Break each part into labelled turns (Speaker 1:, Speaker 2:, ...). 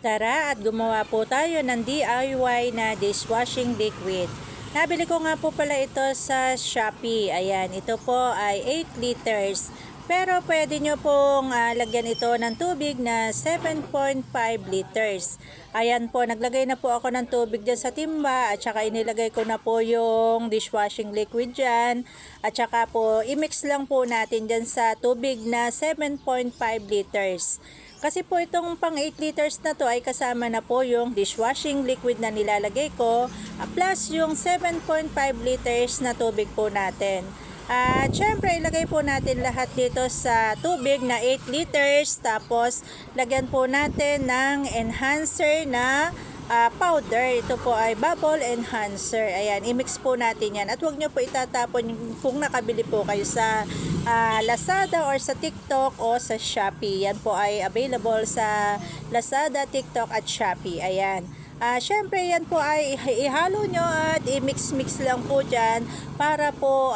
Speaker 1: Tara at gumawa po tayo ng DIY na dishwashing liquid. Nabili ko nga po pala ito sa Shopee. Ayan, ito po ay 8 liters. Pero pwede nyo pong lagyan ito ng tubig na 7.5 liters. Ayan po, naglagay na po ako ng tubig dyan sa timba at saka inilagay ko na po yung dishwashing liquid dyan. At saka po, imix lang po natin dyan sa tubig na 7.5 liters. Kasi po itong pang 8 liters na to ay kasama na po yung dishwashing liquid na nilalagay ko plus yung 7.5 liters na tubig po natin. At syempre ilagay po natin lahat dito sa tubig na 8 liters tapos lagyan po natin ng enhancer na powder. Ito po ay bubble enhancer. Ayan, i-mix po natin yan. At huwag nyo po itatapon kung nakabili po kayo sa Lazada or sa TikTok o sa Shopee. Yan po ay available sa Lazada, TikTok at Shopee. Ayan. Syempre yan po ay ihalo nyo at i-mix-mix lang po dyan para po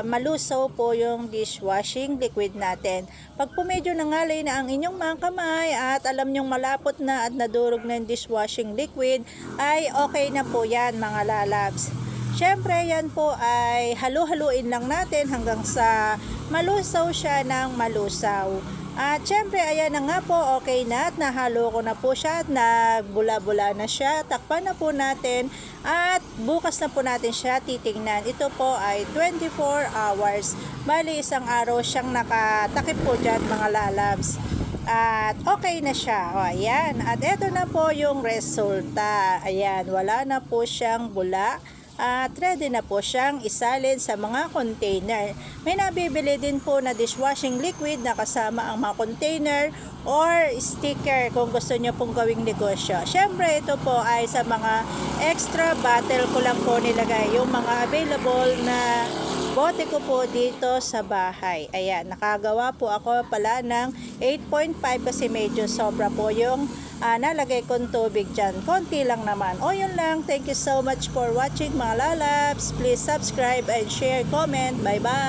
Speaker 1: malusaw po yung dishwashing liquid natin. Pag po medyo nangalay na ang inyong mga kamay at alam nyong malapot na at nadurog na yung dishwashing liquid ay okay na po yan mga lalabs. Syempre yan po ay halu-haluin lang natin hanggang sa malusaw siya ng malusaw. At syempre ayan na nga po, okay na at nahalo ko na po siya at nagbula-bula na siya. Takpan na po natin at bukas na po natin siya titingnan. Ito po ay 24 hours. Bali isang araw siyang nakatakip po dyan mga lalabs. At okay na siya. O, ayan. At eto na po yung resulta. Ayan, wala na po siyang bula. At ready na po siyang isalin sa mga container. May nabibili din po na dishwashing liquid na kasama ang mga container or sticker kung gusto nyo pong gawing negosyo. Syempre ito po ay sa mga extra bottle ko lang po nilagay yung mga available na bote ko po dito sa bahay. Ayan, nakagawa po ako pala ng 8.5 kasi medyo sobra po yung nalagay kong tubig dyan. Konti lang naman. O yun lang. Thank you so much for watching mga lalabs. Please subscribe and share, comment. Bye bye!